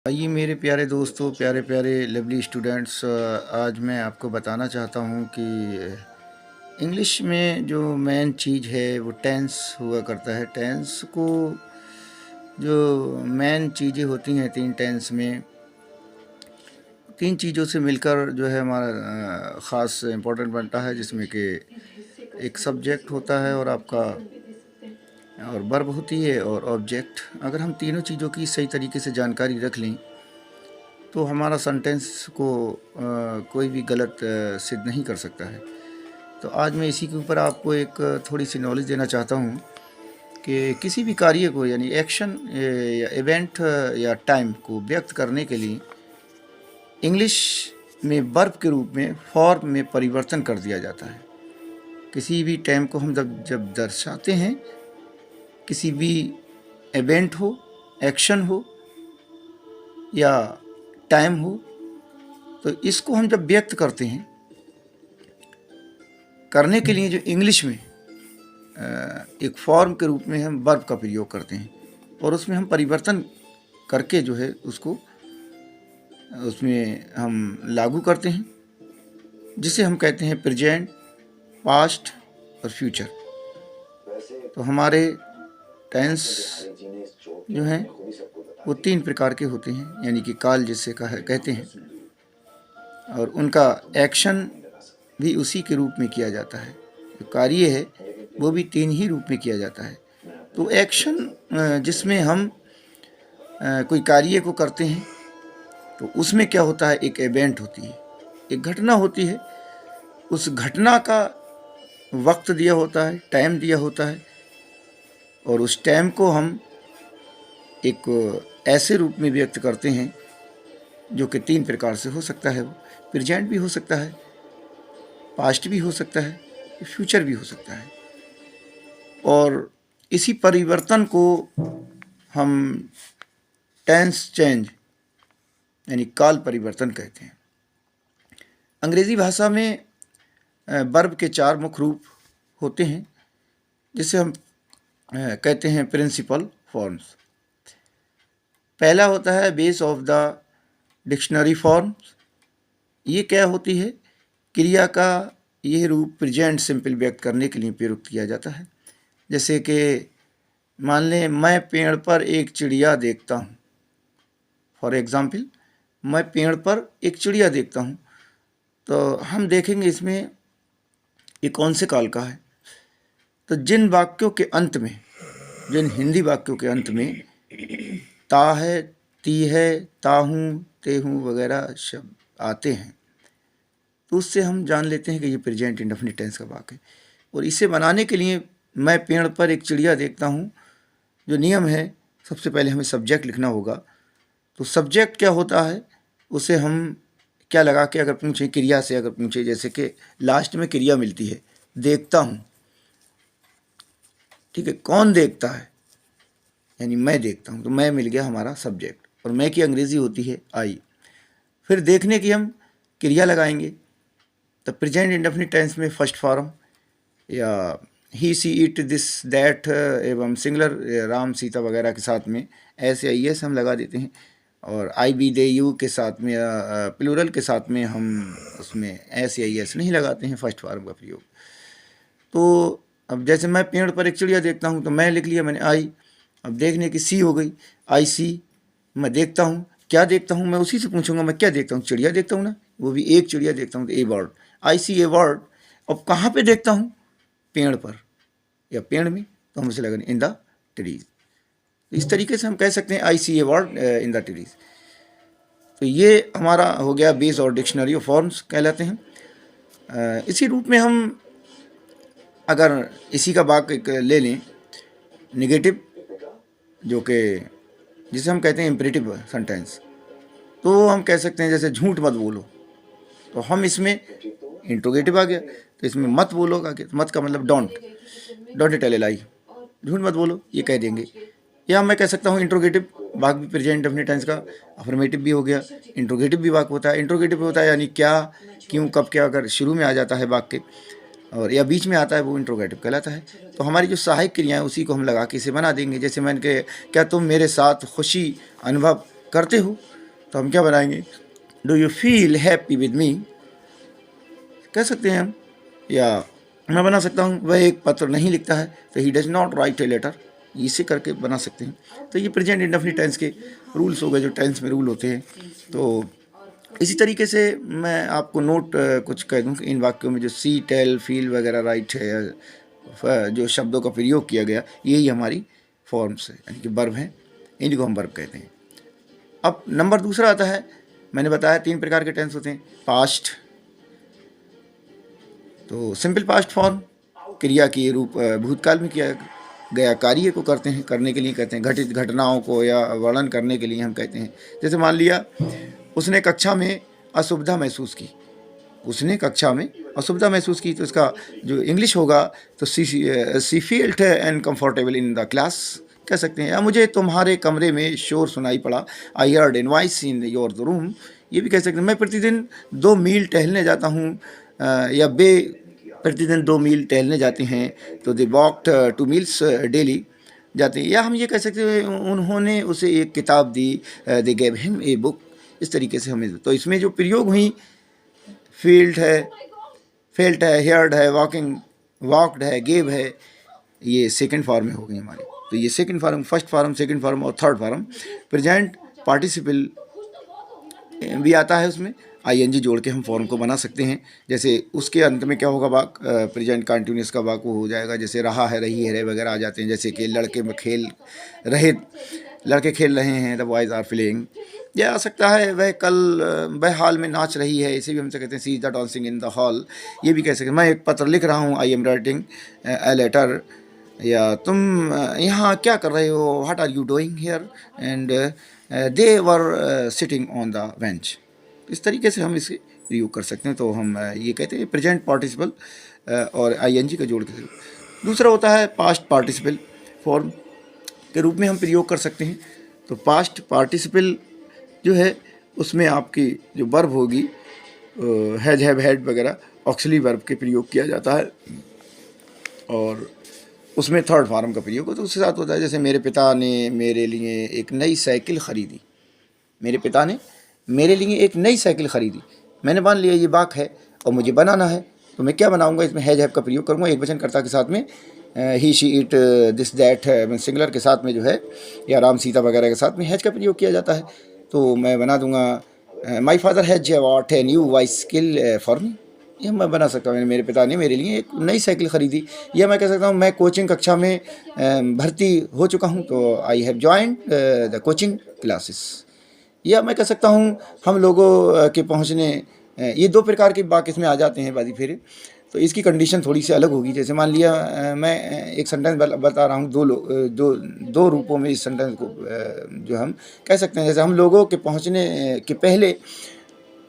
आइए मेरे प्यारे दोस्तों, प्यारे प्यारे लवली स्टूडेंट्स, आज मैं आपको बताना चाहता हूँ कि इंग्लिश में जो मेन चीज़ है वो टेंस हुआ करता है। टेंस को जो मेन चीज़ें होती हैं तीन टेंस में, तीन चीज़ों से मिलकर जो है हमारा ख़ास इम्पोर्टेंट बनता है, जिसमें कि एक सब्जेक्ट होता है और आपका और वर्ब होती है और ऑब्जेक्ट। अगर हम तीनों चीज़ों की सही तरीके से जानकारी रख लें तो हमारा सेंटेंस को कोई भी गलत सिद्ध नहीं कर सकता है। तो आज मैं इसी के ऊपर आपको एक थोड़ी सी नॉलेज देना चाहता हूँ कि किसी भी कार्य को यानी एक्शन या इवेंट या टाइम को व्यक्त करने के लिए इंग्लिश में वर्ब के रूप में फॉर्म में परिवर्तन कर दिया जाता है। किसी भी टाइम को हम जब दर्शाते हैं, किसी भी इवेंट हो, एक्शन हो या टाइम हो, तो इसको हम जब व्यक्त करते हैं, करने के लिए जो इंग्लिश में एक फॉर्म के रूप में हम वर्ब का प्रयोग करते हैं और उसमें हम परिवर्तन करके जो है उसको उसमें हम लागू करते हैं, जिसे हम कहते हैं प्रेजेंट, पास्ट और फ्यूचर। तो हमारे टेंस जो हैं वो तीन प्रकार के होते हैं, यानी कि काल जिसे कहते हैं, और उनका एक्शन भी उसी के रूप में किया जाता है। जो कार्य है वो भी तीन ही रूप में किया जाता है। तो एक्शन जिसमें हम कोई कार्य को करते हैं तो उसमें क्या होता है, एक इवेंट होती है, एक घटना होती है। उस घटना का वक्त दिया होता है, टाइम दिया होता है, और उस टाइम को हम एक ऐसे रूप में व्यक्त करते हैं जो कि तीन प्रकार से हो सकता है। वो प्रेजेंट भी हो सकता है, पास्ट भी हो सकता है, फ्यूचर भी हो सकता है। और इसी परिवर्तन को हम टेंस चेंज यानी काल परिवर्तन कहते हैं। अंग्रेज़ी भाषा में वर्ब के चार मुख्य रूप होते हैं, जिसे हम कहते हैं प्रिंसिपल फॉर्म्स। पहला होता है base of the dictionary forms. ये क्या होती है, क्रिया का यह रूप प्रेजेंट सिंपल व्यक्त करने के लिए प्रयुक्त किया जाता है। जैसे कि मान लें मैं पेड़ पर एक चिड़िया देखता हूँ। फॉर एग्ज़ाम्पल, मैं पेड़ पर एक चिड़िया देखता हूँ, तो हम देखेंगे इसमें ये कौन से काल का है। तो जिन वाक्यों के अंत में, जिन हिंदी वाक्यों के अंत में ता है, ती है, ता हूँ, ते हूँ वगैरह शब्द आते हैं, तो उससे हम जान लेते हैं कि ये प्रेजेंट इंडेफिनिट टेंस का वाक्य है। और इसे बनाने के लिए मैं पेड़ पर एक चिड़िया देखता हूँ, जो नियम है, सबसे पहले हमें सब्जेक्ट लिखना होगा। तो सब्जेक्ट क्या होता है, उसे हम क्या लगा के अगर पूछें, क्रिया से अगर पूछें, जैसे कि लास्ट में क्रिया मिलती है देखता हूँ, ठीक है, कौन देखता है, यानी मैं देखता हूँ, तो मैं मिल गया हमारा सब्जेक्ट, और मैं की अंग्रेज़ी होती है आई। फिर देखने की हम क्रिया लगाएंगे, तो प्रेजेंट इंडेफिनिट टेंस में फर्स्ट फॉर्म या ही सी इट दिस दैट एवं सिंगुलर राम सीता वगैरह के साथ में ऐसे आई एस हम लगा देते हैं, और आई बी दे यू के साथ में या प्लूरल के साथ में हम उसमें ऐसे आई एस नहीं लगाते हैं, फर्स्ट फॉर्म का प्रयोग। तो अब जैसे मैं पेड़ पर एक चिड़िया देखता हूँ, तो मैं लिख लिया मैंने आई। अब देखने की सी हो गई, आई सी। मैं देखता हूँ, क्या देखता हूँ, मैं उसी से पूछूंगा मैं क्या देखता हूँ, चिड़िया देखता हूँ ना, वो भी एक चिड़िया देखता हूँ, तो ए बर्ड, आई सी ए बर्ड। अब कहाँ पे देखता हूँ, पेड़ पर या पेड़ में, तो हम उसे लगाएंगे इन द ट्रीज। इस तरीके से हम कह सकते हैं आई सी ए बर्ड इन द ट्रीज। तो ये हमारा हो गया बेस और डिक्शनरी ऑफ फॉर्म्स कहलाते हैं। इसी रूप में हम अगर इसी का वाक्य ले लें निगेटिव, जो कि जिसे हम कहते हैं इम्परेटिव सेंटेंस, तो हम कह सकते हैं जैसे झूठ मत बोलो, तो हम इसमें इंट्रोगेटिव आ गया, तो इसमें मत बोलो का, मत का मतलब डोंट टेल ए लाई, झूठ मत बोलो ये कह देंगे। या मैं कह सकता हूँ इंट्रोगेटिव वाक्य भी प्रेजेंट इंडेफिनिट टेंस का अफर्मेटिव भी हो गया, इंट्रोगेटिव भी वाक्य होता है। इंट्रोगेटिव होता है यानी क्या, क्यों, कब, क्या, अगर शुरू में आ जाता है वाक्य और या बीच में आता है, वो इंट्रोगेटिव कहलाता है। तो हमारी जो सहायक क्रियाएं उसी को हम लगा के इसे बना देंगे। जैसे मैंने कहा, क्या तुम मेरे साथ खुशी अनुभव करते हो, तो हम क्या बनाएंगे, do you feel happy with me कह सकते हैं हम, या मैं बना सकता हूँ वह एक पत्र नहीं लिखता है, तो he does not write a letter, इसे करके बना सकते हैं। तो ये प्रेजेंट इंडेफिनिट टेंस के रूल्स हो गए जो टेंस में रूल होते हैं। तो इसी तरीके से मैं आपको नोट कुछ कह दूँ कि इन वाक्यों में जो सी, टेल, फील वगैरह राइट है, जो शब्दों का प्रयोग किया गया, यही हमारी फॉर्म्स है, यानी कि वर्ब हैं, इन्हीं को हम वर्ब कहते हैं। अब नंबर दूसरा आता है, मैंने बताया 3 प्रकार के टेंस होते हैं। पास्ट, तो सिंपल पास्ट फॉर्म, क्रिया के रूप भूतकाल में किया गया कार्य को करते हैं, करने के लिए कहते हैं। घटित घटनाओं को या वर्णन करने के लिए हम कहते हैं। जैसे मान लिया उसने कक्षा में असुविधा महसूस की, उसने कक्षा में असुविधा महसूस की, तो इसका जो इंग्लिश होगा तो she feels uncomfortable in the class कह सकते हैं। या मुझे तुम्हारे कमरे में शोर सुनाई पड़ा, I heard a noise in your room, ये भी कह सकते हैं। मैं प्रतिदिन 2 मील टहलने जाता हूँ, या वे प्रतिदिन 2 मील टहलने जाते हैं, तो दे वॉक्ड 2 मील्स डेली जाते हैं। या हम ये कह सकते हैं उन्होंने उसे एक किताब दी, they gave him a book, इस तरीके से हमें। तो इसमें जो प्रयोग हुई, फील्ड है, फेल्ट है, हेयर्ड है, वॉकिंग, वॉक्ड है, गेव है, ये सेकंड फॉर्म में हो गई हमारी। तो ये second form, first form, second form और थर्ड फॉर्म। प्रेजेंट पार्टिसिपल भी आता है, उसमें आईएनजी जोड़ के हम फॉर्म को बना सकते हैं। जैसे उसके अंत में क्या होगा, वाक प्रेजेंट कंटिन्यूस का वाक वो हो जाएगा। जैसे रहा है, रही है, वगैरह आ जाते हैं। जैसे कि लड़के में खेल रहे, लड़के खेल रहे हैं, द बॉयज़ आर प्लेइंग। यह आ सकता है वह कल वह हॉल में नाच रही है, इसे भी हम से कहते हैं she is the dancing in the hall, ये भी कह सकते हैं। मैं एक पत्र लिख रहा हूँ, I am writing a letter. या तुम यहाँ क्या कर रहे हो, what are you doing here, and they were sitting on the bench. इस तरीके से हम इसे प्रयोग कर सकते हैं। तो हम ये कहते हैं प्रेजेंट पार्टिसिपल और आईएनजी का जोड़ के। दूसरा होता है पास्ट पार्टिसिपल फॉर्म के रूप में हम प्रयोग कर सकते हैं। तो पास्ट पार्टिसिपल जो है उसमें आपकी जो वर्ब होगी, हैज, हैव, हैड वगैरह ऑक्सिलरी वर्ब के प्रयोग किया जाता है, और उसमें थर्ड फॉर्म का प्रयोग होता है। उसके साथ होता है जैसे मेरे पिता ने मेरे लिए एक नई साइकिल ख़रीदी, मेरे पिता ने मेरे लिए एक नई साइकिल ख़रीदी। मैंने मान लिया ये वाक है और मुझे बनाना है, तो मैं क्या बनाऊंगा, इसमें हैज, हैव का प्रयोग करूंगा एक वचनकर्ता के साथ में। ही, शी, इट, दिस, दैट है सिंगुलर के साथ में जो है, या राम सीता वगैरह के साथ में हैज का प्रयोग किया जाता है। तो मैं बना दूंगा my father has what a new bicycle for me, यह मैं बना सकता हूँ। मेरे पिता ने मेरे लिए एक नई साइकिल ख़रीदी। यह मैं कह सकता हूँ मैं कोचिंग कक्षा में भर्ती हो चुका हूँ, तो I have joined the coaching classes. या मैं कह सकता हूँ हम लोगों के पहुँचने, ये 2 प्रकार के वाक्य इसमें आ जाते हैं बाजी फेरे। तो इसकी कंडीशन थोड़ी सी अलग होगी। जैसे मान लिया मैं एक सेंटेंस बता रहा हूँ, दो रूपों में इस सेंटेंस को जो हम कह सकते हैं। जैसे हम लोगों के पहुँचने के पहले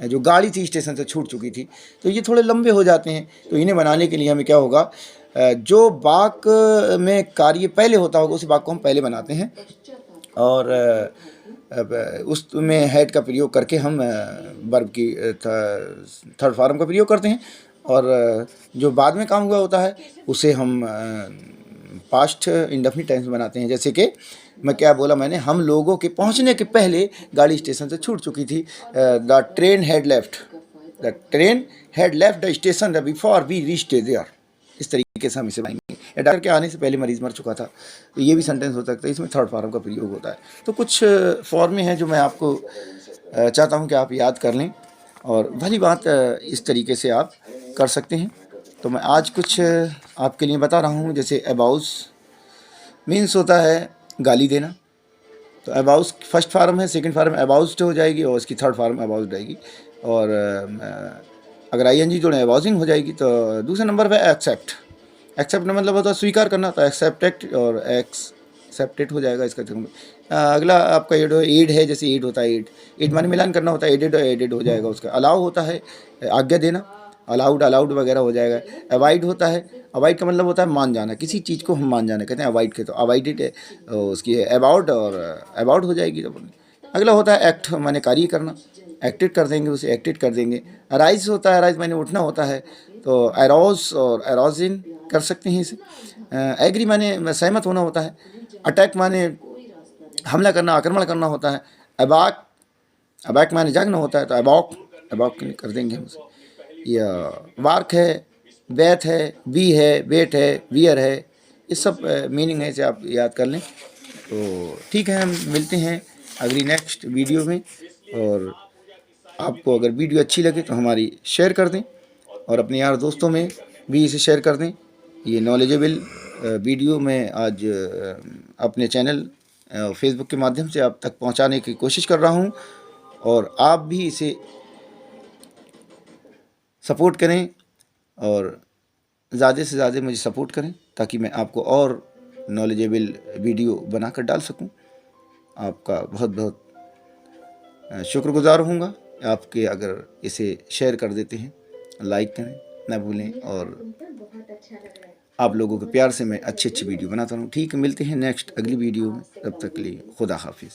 जो गाड़ी थी स्टेशन से छूट चुकी थी, तो ये थोड़े लंबे हो जाते हैं। तो इन्हें बनाने के लिए हमें क्या होगा, जो वाक में कार्य पहले होता होगा उस वाक को हम पहले बनाते हैं, और उसमें हैड का प्रयोग करके हम वर्ब की थर्ड फॉर्म का प्रयोग करते हैं, और जो बाद में काम हुआ होता है उसे हम पास्ट इंडेफिनिट टेंस बनाते हैं। जैसे कि मैं क्या बोला मैंने, हम लोगों के पहुंचने के पहले गाड़ी स्टेशन से छूट चुकी थी। The train had left, the train had left the station before we reached there. इस तरीके से हम इसे बनाएंगे। डॉक्टर के आने से पहले मरीज़ मर चुका था, तो ये भी सेंटेंस हो सकता है। इसमें थर्ड फॉर्म का प्रयोग होता है। तो कुछ फॉर्में हैं जो मैं आपको चाहता हूं कि आप याद कर लें, और भली बात इस तरीके से आप कर सकते हैं। तो मैं आज कुछ आपके लिए बता रहा हूं। जैसे अबाउस मीन्स होता है गाली देना, तो अबाउस फर्स्ट फॉर्म है, सेकंड फॉर्म अबाउस्ड हो जाएगी, और इसकी थर्ड फॉर्म अबाउस्ड रहेगी। और अगर आईएनजी जोड़ें अबाउजिंग हो जाएगी। तो दूसरे नंबर पे एक्सेप्ट, एक्सेप्ट मतलब होता है स्वीकार करना, तो एक्सेप्टेड और एक्सेप्टेड हो जाएगा इसका। अगला आपका एड है, जैसे एड होता है, एड माने मिलान करना होता है, एडेड और एडेड हो जाएगा उसका। अलाउ होता है आज्ञा देना, अलाउड अलाउड वगैरह हो जाएगा। अवॉइड होता है, अवॉइड का मतलब होता है मान जाना, किसी चीज़ को हम मान जाना कहते हैं अवॉइड के, तो अवॉइडेड है उसकी अबाउट, और अबाउट हो जाएगी। अगला होता है एक्ट माने कार्य करना, एक्टेड कर देंगे उसे, एक्टेड कर देंगे। अराइज होता है, अराइज माने उठना होता है, तो अरोज और अरोजिन कर सकते हैं इसे। एग्री माने सहमत होना होता है। अटैक माने हमला करना, आक्रमण करना होता है। अबाक, अबैक माने जागना होता है, तो अबॉक, अबॉक कर देंगे हम उसे। या वार्क है, बैथ है, बी है, वेट है, वियर है, ये सब मीनिंग है, इसे आप याद कर लें। तो ठीक है, हम मिलते हैं अगली नेक्स्ट वीडियो में। और आपको अगर वीडियो अच्छी लगे तो हमारी शेयर कर दें और अपने यार दोस्तों में भी इसे शेयर कर दें। ये नॉलेजेबल वीडियो मैं आज अपने चैनल फेसबुक के माध्यम से आप तक पहुंचाने की कोशिश कर रहा हूं, और आप भी इसे सपोर्ट करें और ज़्यादा से ज़्यादा मुझे सपोर्ट करें, ताकि मैं आपको और नॉलेजेबल वीडियो बनाकर डाल सकूं। आपका बहुत बहुत शुक्रगुज़ार होऊंगा आपके, अगर इसे शेयर कर देते हैं, लाइक करें ना भूलें। और आप लोगों के प्यार से मैं अच्छी अच्छी वीडियो बनाता रहूँ। ठीक है, मिलते हैं नेक्स्ट अगली वीडियो में, तब तक के लिए खुदा हाफिज़।